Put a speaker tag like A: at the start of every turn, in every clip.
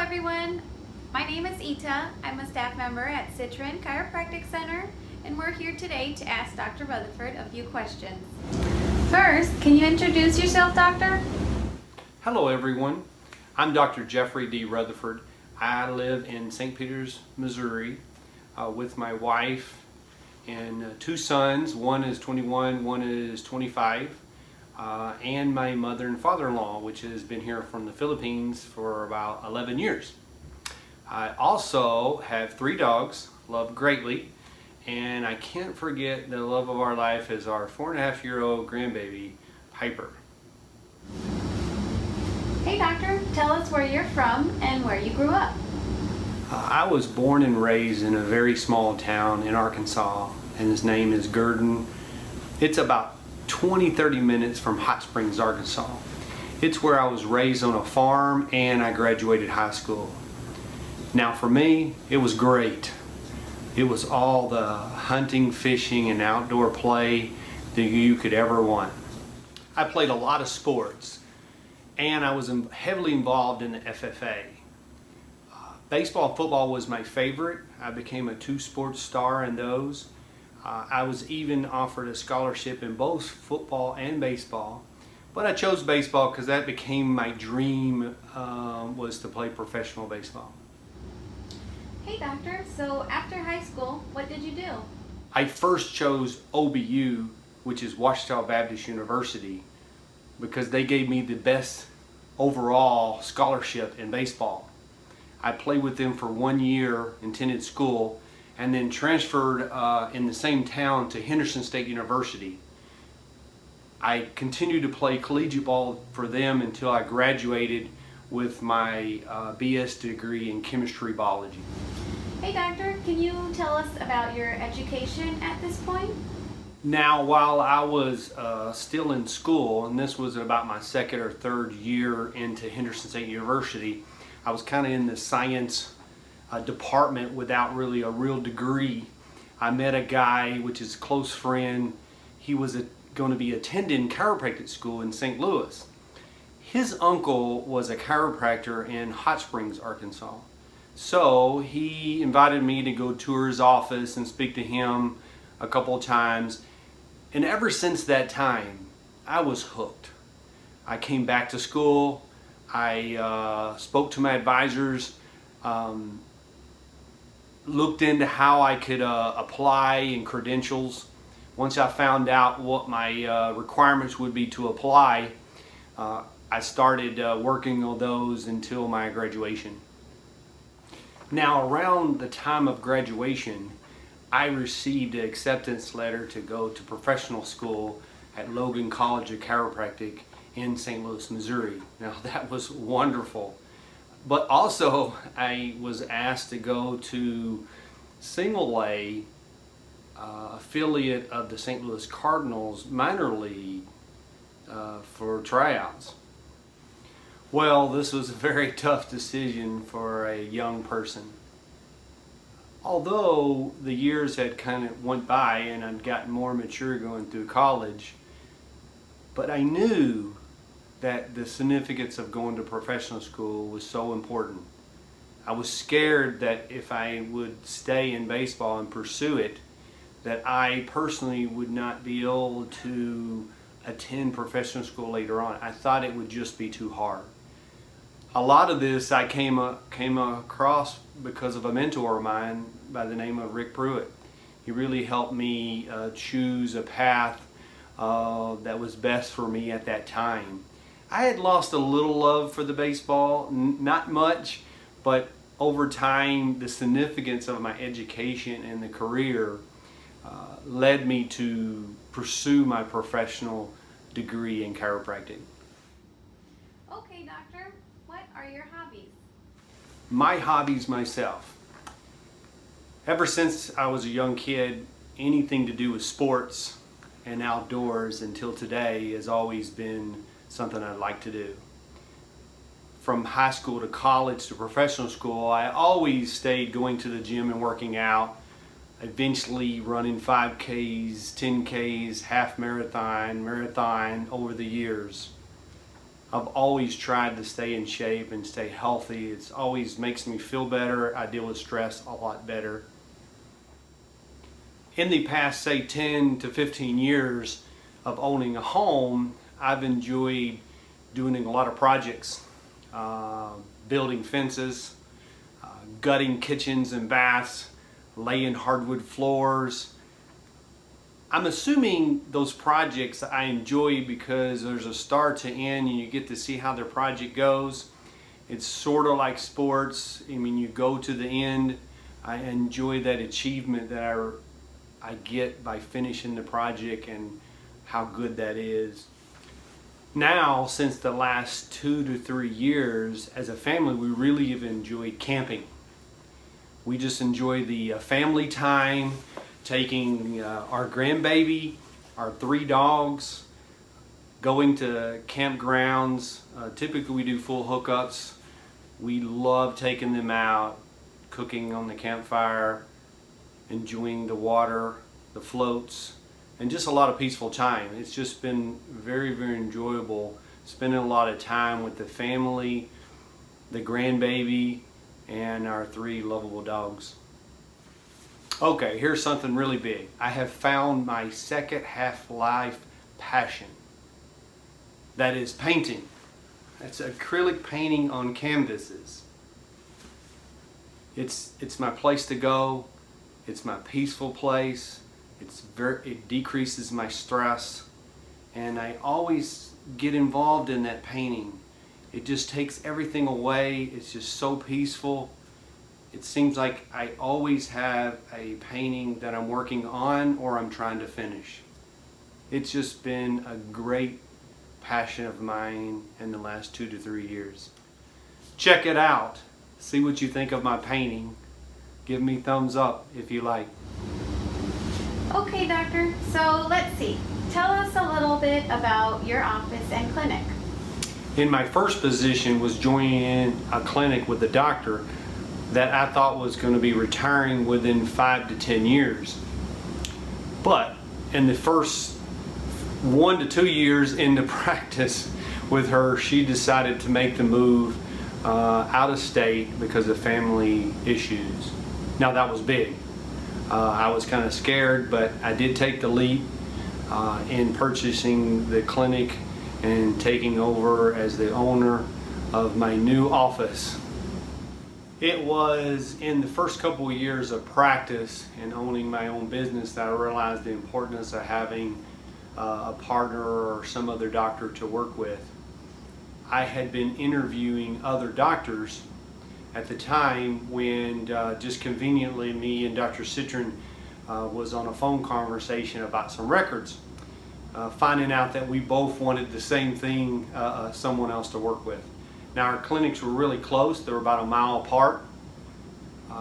A: everyone. My name is Ita. I'm a staff member at Citrin Chiropractic Center, and we're here today to ask Dr. Rutherford a few questions. First, can you introduce yourself, Doctor?
B: Hello everyone. I'm Dr. Jeffrey D. Rutherford. I live in St. Peters, Missouri with my wife and two sons. One is 21, one is 25. And my mother and father-in-law, which has been here from the Philippines for about 11 years. I also have 3 dogs, loved greatly, and I can't forget the love of our life is our 4.5-year-old grandbaby, Piper.
A: Hey Doctor, tell us where you're from and where you grew up.
B: I was born and raised in a very small town in Arkansas, and its name is Gurdon. It's about 20-30 minutes from Hot Springs, Arkansas. It's where I was raised on a farm and I graduated high school. Now for me, it was great. It was all the hunting, fishing, and outdoor play that you could ever want. I played a lot of sports and I was heavily involved in the FFA. Baseball and football was my favorite. I became a 2-sport star in those. I was even offered a scholarship in both football and baseball, but I chose baseball because that became my dream, was to play professional baseball.
A: Hey Doctor, so after high school, what did you do?
B: I first chose OBU, which is Ouachita Baptist University, because they gave me the best overall scholarship in baseball. I played with them for 1 year, attended school, and then transferred in the same town to Henderson State University. I continued to play collegiate ball for them until I graduated with my BS degree in chemistry biology.
A: Hey Doctor, can you tell us about your education at this point?
B: Now, while I was still in school, and this was about my 2nd or 3rd year into Henderson State University, I was kind of in the science department without really a real degree. I met a guy, which is a close friend. He was going to be attending chiropractic school in St. Louis. His uncle was a chiropractor in Hot Springs, Arkansas. So he invited me to go tour his office and speak to him a couple of times. And ever since that time, I was hooked. I came back to school. I spoke to my advisors, looked into how I could apply and credentials. Once I found out what my requirements would be to apply, I started working on those until my graduation. Now, around the time of graduation, I received an acceptance letter to go to professional school at Logan College of Chiropractic in St. Louis, Missouri. Now, that was wonderful. But also, I was asked to go to Single A, affiliate of the St. Louis Cardinals minor league for tryouts. Well, this was a very tough decision for a young person. Although the years had kind of went by and I'd gotten more mature going through college, but I knew that the significance of going to professional school was so important. I was scared that if I would stay in baseball and pursue it, that I personally would not be able to attend professional school later on. I thought it would just be too hard. A lot of this I came across because of a mentor of mine by the name of Rick Pruitt. He really helped me choose a path that was best for me at that time. I had lost a little love for the baseball, not much, but over time the significance of my education and the career led me to pursue my professional degree in chiropractic.
A: Okay Doctor, what are your hobbies?
B: My hobbies myself. Ever since I was a young kid, anything to do with sports and outdoors until today has always been something I'd like to do. From high school to college to professional school, I always stayed going to the gym and working out, eventually running 5Ks, 10Ks, half marathon over the years. I've always tried to stay in shape and stay healthy. It's always makes me feel better. I deal with stress a lot better. In the past, say 10 to 15 years of owning a home, I've enjoyed doing a lot of projects, building fences, gutting kitchens and baths, laying hardwood floors. I'm assuming those projects I enjoy because there's a start to end and you get to see how their project goes. It's sort of like sports. I mean, you go to the end. I enjoy that achievement that I get by finishing the project and how good that is. Now, since the last 2 to 3 years, as a family, we really have enjoyed camping. We just enjoy the family time, taking our grandbaby, our 3 dogs, going to campgrounds. Typically we do full hookups. We love taking them out, cooking on the campfire, enjoying the water, the floats, and just a lot of peaceful time. It's just been very, very enjoyable spending a lot of time with the family, the grandbaby, and our 3 lovable dogs. Okay, here's something really big. I have found my second half-life passion. That is painting. That's acrylic painting on canvases. It's my place to go. It's my peaceful place. It decreases my stress, and I always get involved in that painting. It just takes everything away. It's just so peaceful. It seems like I always have a painting that I'm working on or I'm trying to finish. It's just been a great passion of mine in the last 2 to 3 years. Check it out. See what you think of my painting. Give me thumbs up if you like.
A: Okay, doctor, so let's see. Tell us a little bit about your office and clinic.
B: In my first position was joining a clinic with a doctor that I thought was going to be retiring within 5 to 10 years. But in the first 1 to 2 years into practice with her, she decided to make the move out of state because of family issues. Now that was big. I was kind of scared, but I did take the leap in purchasing the clinic and taking over as the owner of my new office. It was in the first couple of years of practice and owning my own business that I realized the importance of having a partner or some other doctor to work with. I had been interviewing other doctors at the time when just conveniently me and Dr. Citrin was on a phone conversation about some records, finding out that we both wanted the same thing, someone else to work with. Now our clinics were really close, they were about a mile apart,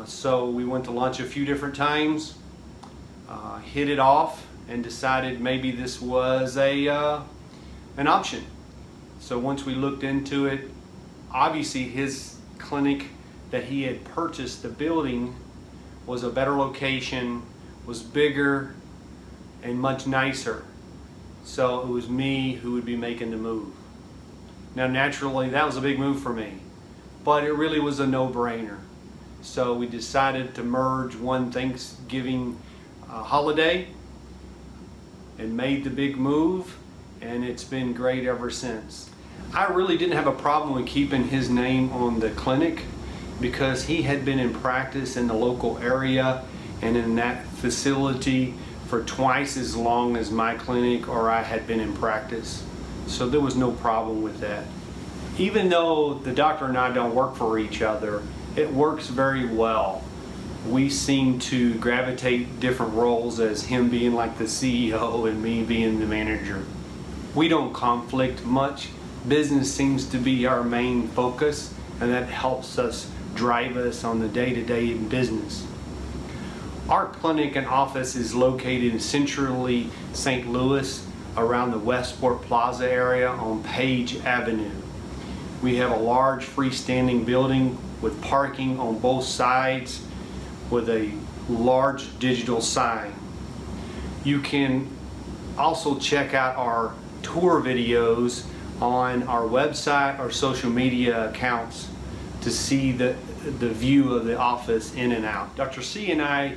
B: so we went to lunch a few different times, hit it off, and decided maybe this was an option. So once we looked into it, obviously his clinic that he had purchased, the building was a better location, was bigger and much nicer. So it was me who would be making the move. Now naturally that was a big move for me, but it really was a no-brainer. So we decided to merge one Thanksgiving holiday and made the big move, and it's been great ever since. I really didn't have a problem with keeping his name on the clinic because he had been in practice in the local area and in that facility for twice as long as my clinic or I had been in practice. So there was no problem with that. Even though the doctor and I don't work for each other, it works very well. We seem to gravitate different roles, as him being like the CEO and me being the manager. We don't conflict much. Business seems to be our main focus, and that helps us drive us on the day-to-day business. Our clinic and office is located in centrally St. Louis, around the Westport Plaza area on Page Avenue. We have a large freestanding building with parking on both sides with a large digital sign. You can also check out our tour videos on our website or social media accounts to see the view of the office in and out. Dr. C and I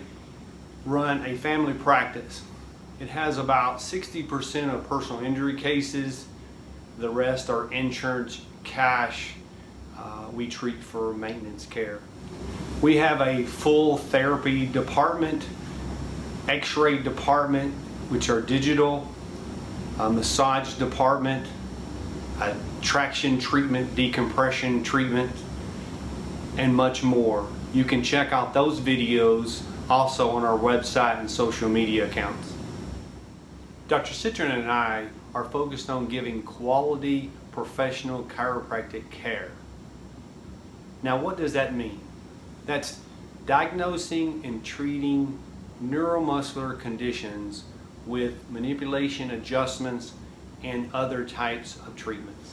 B: run a family practice. It has about 60% of personal injury cases. The rest are insurance, cash. We treat for maintenance care. We have a full therapy department, x-ray department, which are digital, a massage department, a traction treatment, decompression treatment, and much more. You can check out those videos also on our website and social media accounts. Dr. Citrin and I are focused on giving quality professional chiropractic care. Now, what does that mean? That's diagnosing and treating neuromuscular conditions with manipulation, adjustments, and other types of treatments.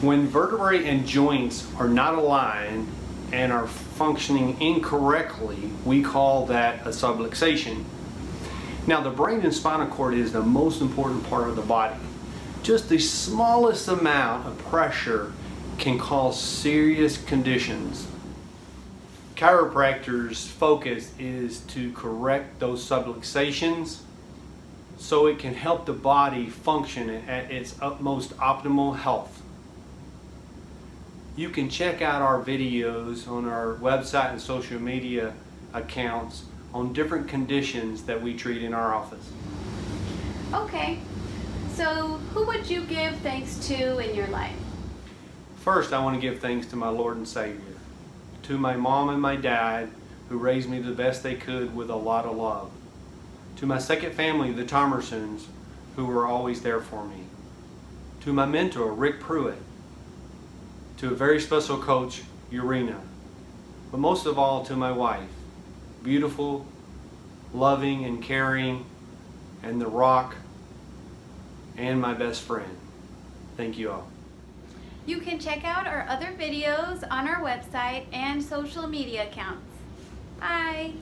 B: When vertebrae and joints are not aligned and are functioning incorrectly, we call that a subluxation. Now, the brain and spinal cord is the most important part of the body. Just the smallest amount of pressure can cause serious conditions. Chiropractors' focus is to correct those subluxations so it can help the body function at its utmost optimal health. You can check out our videos on our website and social media accounts on different conditions that we treat in our office.
A: Okay, so who would you give thanks to in your life?
B: First, I want to give thanks to my Lord and Savior, to my mom and my dad who raised me the best they could with a lot of love, to my second family, the Thomersons, who were always there for me, to my mentor, Rick Pruitt, to a very special coach, Urena, but most of all to my wife, beautiful, loving, and caring, and the rock, and my best friend. Thank you all.
A: You can check out our other videos on our website and social media accounts. Bye!